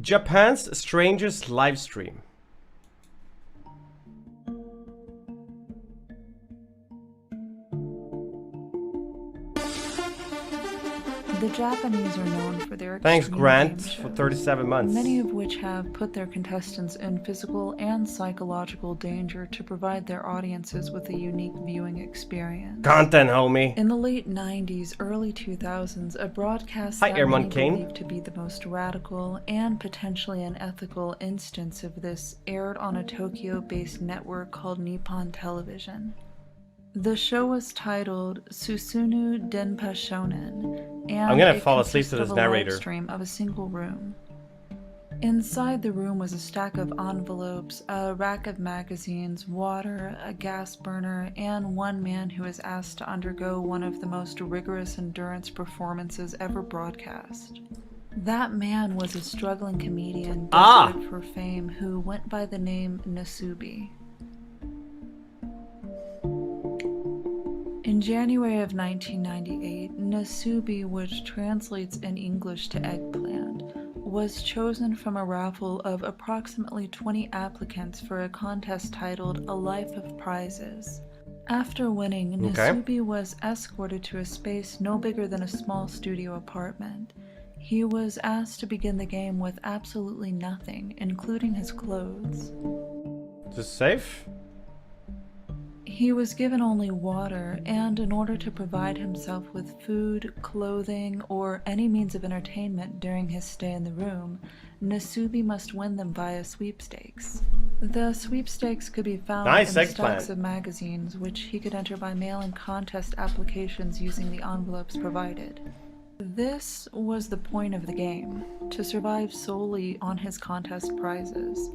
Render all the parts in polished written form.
Japan's strangest live stream. The Japanese are known for their Thanks, extreme Grant, game for shows, 37 months. many of which have put their contestants in physical and psychological danger to provide their audiences with a unique viewing experience. Content, homie. In the late 90s, early 2000s, a broadcast Hi, that Airman many Kane. believed to be the most radical and potentially unethical instance of this aired on a Tokyo-based network called Nippon Television. The show was titled Susunu Denpa Shonen, and I'm gonna it fall asleep to consisted this of a live narrator. stream of a single room. Inside the room was a stack of envelopes, a rack of magazines, water, a gas burner, and one man who was asked to undergo one of the most rigorous endurance performances ever broadcast. That man was a struggling comedian desperate for fame who went by the name Nasubi. In January of 1998, Nasubi, which translates in English to eggplant, was chosen from a raffle of approximately 20 applicants for a contest titled A Life of Prizes. After winning, Nasubi was escorted to a space no bigger than a small studio apartment. He was asked to begin the game with absolutely nothing, including his clothes. Is this safe? He was given only water, and in order to provide himself with food, clothing, or any means of entertainment during his stay in the room, Nasubi must win them via sweepstakes. The sweepstakes could be found in stacks of magazines, which he could enter by mail and contest applications using the envelopes provided. This was the point of the game, to survive solely on his contest prizes.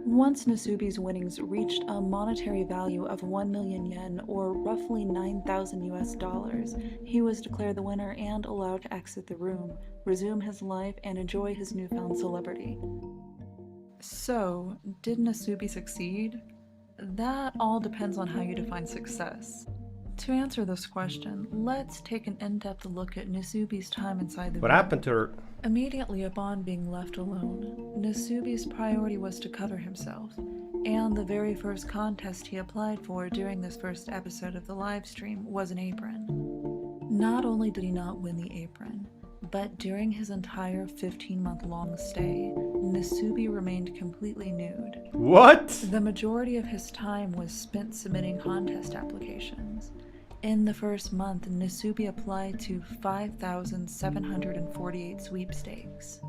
Once Nasubi's winnings reached a monetary value of 1 million yen, or roughly $9,000 US, he was declared the winner and allowed to exit the room, resume his life, and enjoy his newfound celebrity. So, did Nasubi succeed? That all depends on how you define success. To answer this question, let's take an in-depth look at Nasubi's time inside the room. What happened to her? Immediately upon being left alone, Nasubi's priority was to cover himself, and the very first contest he applied for during this first episode of the live stream was an apron. Not only did he not win the apron, but during his entire 15-month-long stay, Nasubi remained completely nude. What? The majority of his time was spent submitting contest applications. In the first month, Nasubi applied to 5,748 sweepstakes.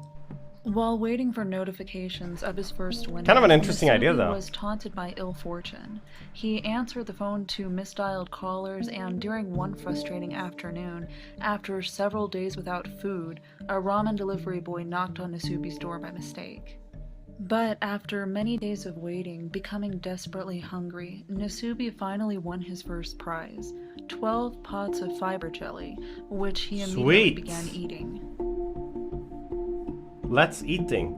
While waiting for notifications of his first winning, kind of an interesting Nasubi idea, though. was taunted by ill fortune. He answered the phone to misdialed callers, and during one frustrating afternoon, after several days without food, a ramen delivery boy knocked on Nasubi's door by mistake. But after many days of waiting, becoming desperately hungry, Nasubi finally won his first prize, 12 pots of fiber jelly, which he immediately began eating. Let's eating.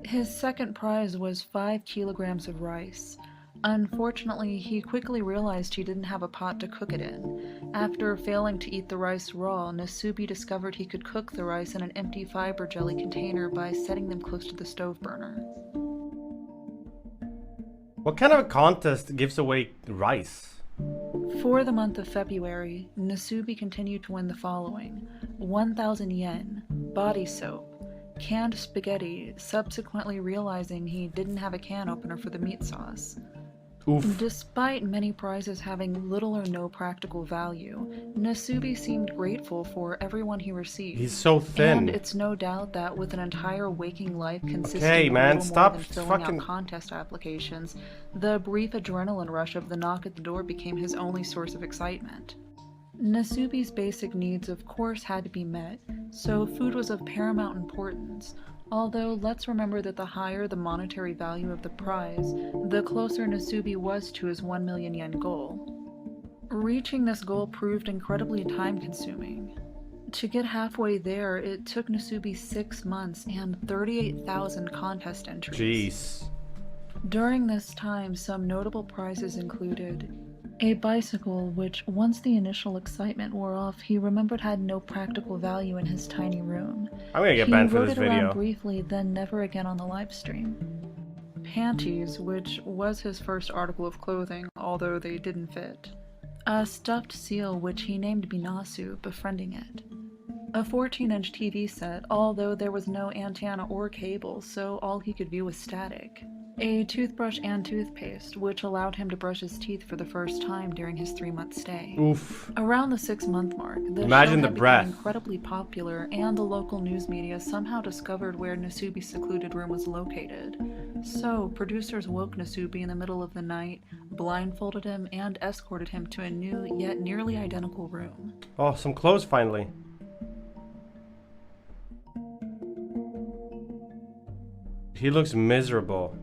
His second prize was 5 kilograms of rice. Unfortunately, he quickly realized he didn't have a pot to cook it in. After failing to eat the rice raw, Nasubi discovered he could cook the rice in an empty fiber jelly container by setting them close to the stove burner. What kind of a contest gives away rice? For the month of February, Nasubi continued to win the following: 1,000 yen, body soap, canned spaghetti, subsequently realizing he didn't have a can opener for the meat sauce. Oof. Despite many prizes having little or no practical value, Nasubi seemed grateful for everyone he received. He's so thin. And it's no doubt that with an entire waking life consisting of man, little more than filling out contest applications, the brief adrenaline rush of the knock at the door became his only source of excitement. Nasubi's basic needs of course had to be met, so food was of paramount importance. Although, let's remember that the higher the monetary value of the prize, the closer Nasubi was to his 1 million yen goal. Reaching this goal proved incredibly time-consuming. To get halfway there, it took Nasubi 6 months and 38,000 contest entries. Jeez. During this time, some notable prizes included A bicycle which, once the initial excitement wore off, he remembered had no practical value in his tiny room. I'm gonna get He banned for rode this it around video. briefly, then never again on the live stream. Panties, which was his first article of clothing, although they didn't fit. A stuffed seal which he named Binasu, befriending it. A 14-inch TV set, although there was no antenna or cable, so all he could view was static. A toothbrush and toothpaste, which allowed him to brush his teeth for the first time during his 3-month stay. Oof. Around the 6-month mark, the Imagine show the had breath. become incredibly popular, and the local news media somehow discovered where Nasubi's secluded room was located. So, producers woke Nasubi in the middle of the night, blindfolded him, and escorted him to a new, yet nearly identical room. Oh, some clothes finally. He looks miserable.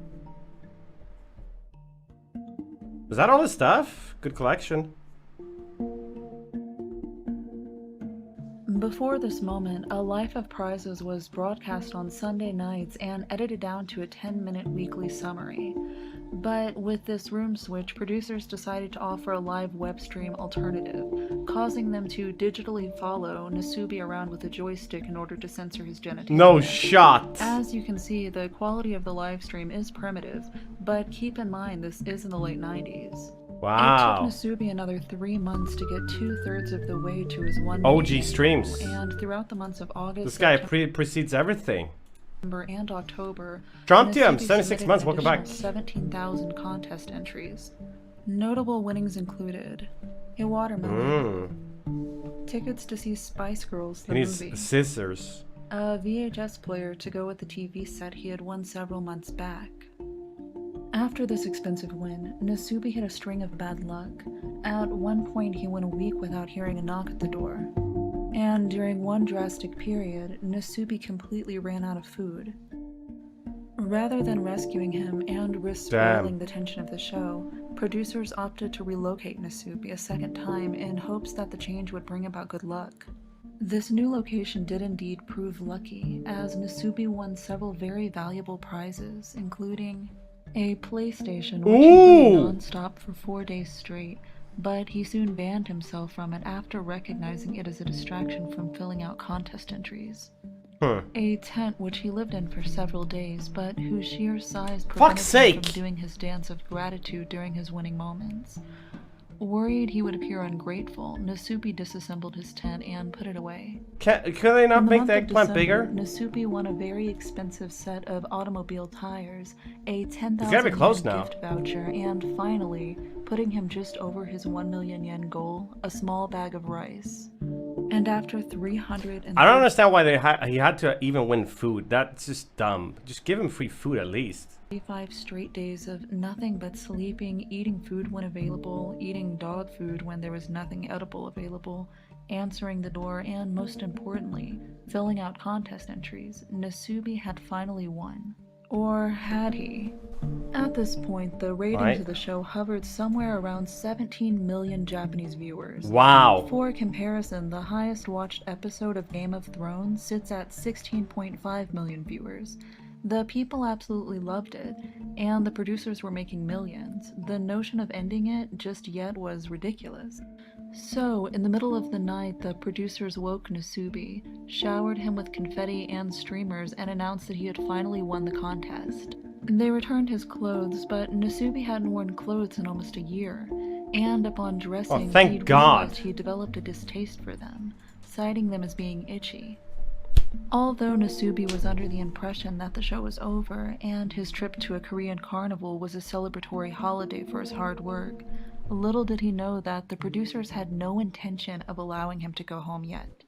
Is that all his stuff? Good collection. Before this moment, A Life of Prizes was broadcast on Sunday nights and edited down to a 10-minute weekly summary. But with this room switch, producers decided to offer a live web stream alternative, causing them to digitally follow Nasubi around with a joystick in order to censor his genitalia. No shot. As you can see, the quality of the live stream is primitive, but keep in mind this is in the late 90s. Wow. It took Nasubi another 3 months to get 2/3 of the way to his 1 OG million streams. goal, and throughout the months of August, This guy precedes everything. September, and October, Strontium, Nasubi 76 submitted months, an welcome back. additional 17,000 contest entries. Notable winnings included a watermelon, tickets to see Spice Girls the He needs movie, scissors. a VHS player to go with the TV set he had won several months back. After this expensive win, Nasubi hit a string of bad luck. At one point, he went a week without hearing a knock at the door. And during one drastic period, Nasubi completely ran out of food. Rather than rescuing him and risk spoiling the tension of the show, producers opted to relocate Nasubi a second time in hopes that the change would bring about good luck. This new location did indeed prove lucky, as Nasubi won several very valuable prizes, including a PlayStation, which he played non-stop for 4 days straight, but he soon banned himself from it after recognizing it as a distraction from filling out contest entries. A tent which he lived in for several days, but whose sheer size prevented him from doing his dance of gratitude during his winning moments. Worried he would appear ungrateful, Nasubi disassembled his tent and put it away. Can they not make the eggplant bigger? Nasubi won a very expensive set of automobile tires, a 10,000 yen gift voucher, and finally, putting him just over his 1 million yen goal, a small bag of rice. And after 300 I don't understand why he had to even win food. That's just dumb. Just give him free food at least. 5 straight days of nothing but sleeping, eating food when available, eating dog food when there was nothing edible available, answering the door, and most importantly, filling out contest entries, Nasubi had finally won. Or had he? At this point, the ratings of the show hovered somewhere around 17 million Japanese viewers. Wow. For comparison, the highest watched episode of Game of Thrones sits at 16.5 million viewers. The people absolutely loved it, and the producers were making millions. The notion of ending it just yet was ridiculous. So, in the middle of the night, the producers woke Nasubi, showered him with confetti and streamers, and announced that he had finally won the contest. They returned his clothes, but Nasubi hadn't worn clothes in almost a year, and upon dressing, he'd realized he developed a distaste for them, citing them as being itchy. Although Nasubi was under the impression that the show was over, and his trip to a Korean carnival was a celebratory holiday for his hard work, little did he know that the producers had no intention of allowing him to go home yet.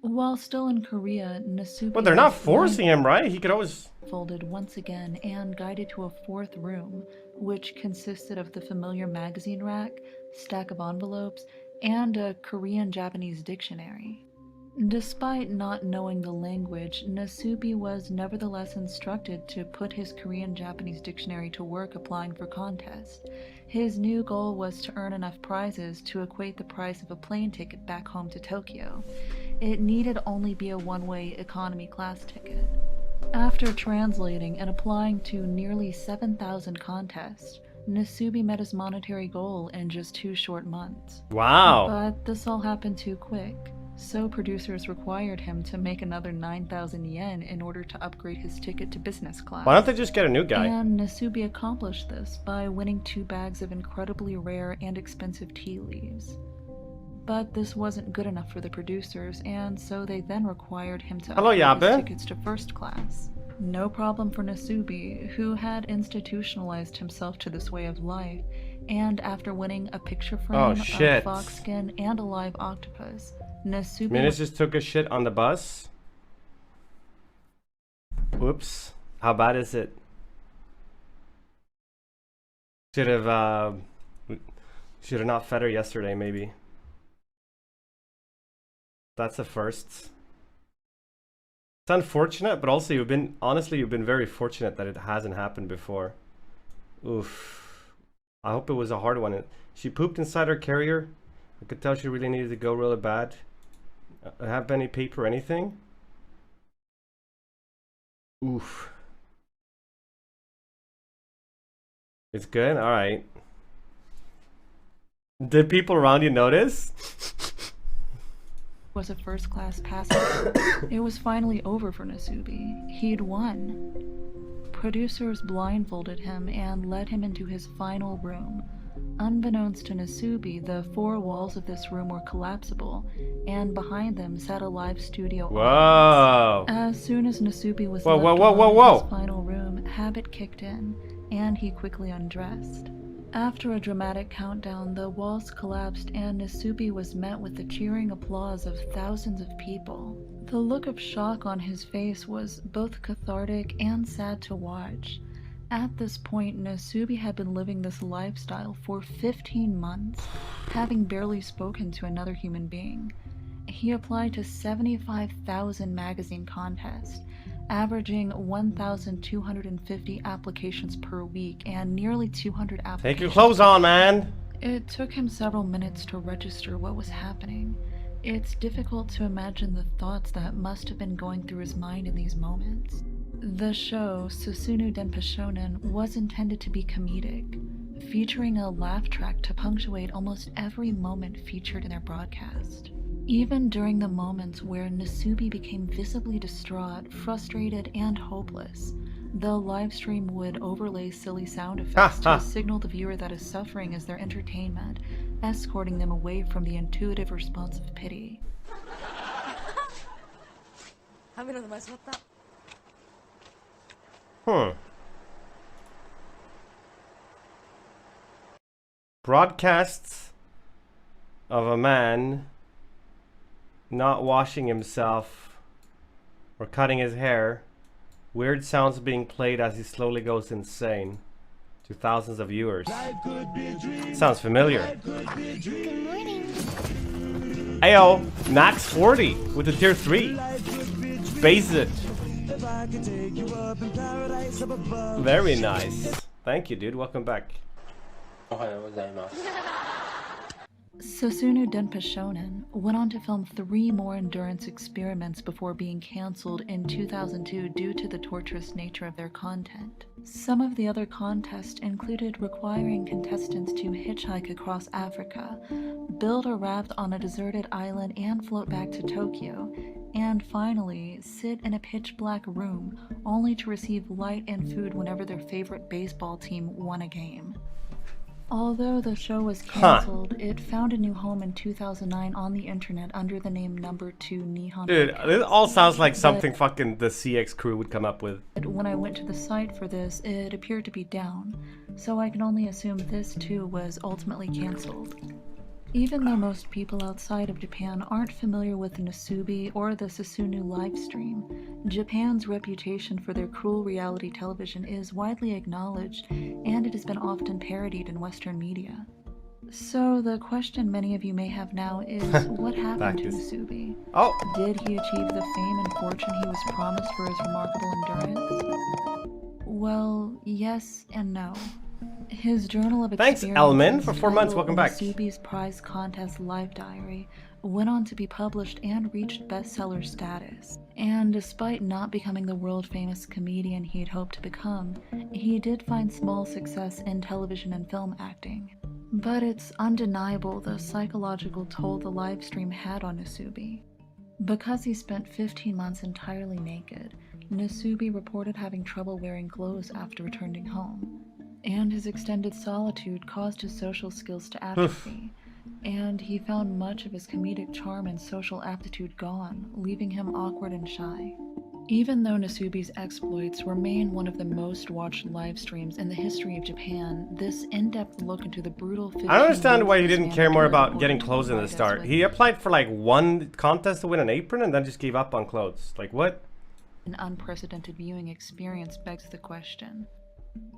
While still in Korea, Nasubi... Well, they're not forcing him, right? He could always... ...folded once again and guided to a 4th room, which consisted of the familiar magazine rack, stack of envelopes, and a Korean-Japanese dictionary. Despite not knowing the language, Nasubi was nevertheless instructed to put his Korean-Japanese dictionary to work applying for contests. His new goal was to earn enough prizes to equate the price of a plane ticket back home to Tokyo. It needed only be a one-way economy class ticket. After translating and applying to nearly 7,000 contests, Nasubi met his monetary goal in just 2 short months. Wow. But this all happened too quick, so producers required him to make another 9,000 yen in order to upgrade his ticket to business class. Why don't they just get a new guy? And Nasubi accomplished this by winning 2 bags of incredibly rare and expensive tea leaves. But this wasn't good enough for the producers, and so they then required him to upgrade his tickets to first class. No problem for Nasubi, who had institutionalized himself to this way of life, and after winning a picture frame, a fox skin, and a live octopus, Nasubi... Minus just took a shit on the bus? Whoops. How bad is it? Should have not fed her yesterday, maybe. That's a first. It's unfortunate, but also you've been very fortunate that it hasn't happened before. Oof. I hope it was a hard one. She pooped inside her carrier. I could tell she really needed to go really bad. Have any paper or anything? Oof. It's good? Alright. Did people around you notice? Was a first-class passenger. It was finally over for Nasubi. He'd won. Producers blindfolded him and led him into his final room. Unbeknownst to Nasubi, the 4 walls of this room were collapsible, and behind them sat a live studio audience. As soon as Nasubi was left alone in his final room, habit kicked in, and he quickly undressed. After a dramatic countdown, the walls collapsed and Nasubi was met with the cheering applause of thousands of people. The look of shock on his face was both cathartic and sad to watch. At this point, Nasubi had been living this lifestyle for 15 months, having barely spoken to another human being. He applied to 75,000 magazine contests, averaging 1,250 applications per week and nearly 200 applications. Take your clothes on, man! It took him several minutes to register what was happening. It's difficult to imagine the thoughts that must have been going through his mind in these moments. The show, Susunu Denpa Shonen, was intended to be comedic, featuring a laugh track to punctuate almost every moment featured in their broadcast. Even during the moments where Nasubi became visibly distraught, frustrated, and hopeless, the live stream would overlay silly sound effects to signal the viewer that his suffering is their entertainment, escorting them away from the intuitive response of pity. Broadcasts of a man not washing himself or cutting his hair, weird sounds being played as he slowly goes insane to thousands of viewers. Sounds familiar. Good morning. Ayo, Max 40 with the tier 3. Base it. Very nice. Thank you, dude. Welcome back. Susunu Denpa Shonen went on to film 3 more endurance experiments before being cancelled in 2002 due to the torturous nature of their content. Some of the other contests included requiring contestants to hitchhike across Africa, build a raft on a deserted island and float back to Tokyo, and finally, sit in a pitch-black room only to receive light and food whenever their favorite baseball team won a game. Although the show was cancelled, it found a new home in 2009 on the internet under the name Number 2 Nihon. Dude, this all sounds like something fucking the CX crew would come up with. When I went to the site for this, it appeared to be down, so I can only assume this too was ultimately cancelled. Even though most people outside of Japan aren't familiar with Nasubi or the Susunu livestream, Japan's reputation for their cruel reality television is widely acknowledged, and it has been often parodied in Western media. So the question many of you may have now is, what happened to Nasubi? Oh. Did he achieve the fame and fortune he was promised for his remarkable endurance? Well, yes and no. His journal of Thanks, experiences, Elman, for 4 months. titled Welcome back. Nasubi's Prize Contest Life Diary, went on to be published and reached bestseller status. And despite not becoming the world-famous comedian he'd hoped to become, he did find small success in television and film acting. But it's undeniable the psychological toll the live stream had on Nasubi. Because he spent 15 months entirely naked, Nasubi reported having trouble wearing clothes after returning home, and his extended solitude caused his social skills to atrophy, and he found much of his comedic charm and social aptitude gone, leaving him awkward and shy. Even though Nasubi's exploits remain one of the most watched live streams in the history of Japan, this in-depth look into the brutal 15 I don't understand why he years didn't this care more man about endured getting to clothes in the provide us start. with He applied for like one contest to win an apron and then just gave up on clothes. Like what? an unprecedented viewing experience begs the question,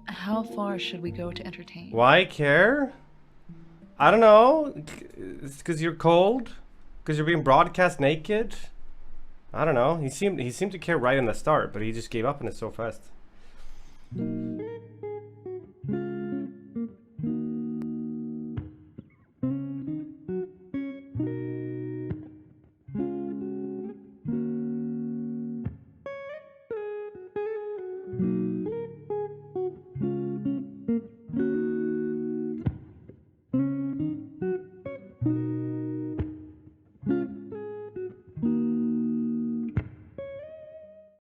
how far should we go to entertain? Why care? I don't know. It's because you're cold? Because you're being broadcast naked? I don't know. He seemed to care right in the start, but he just gave up on it so fast.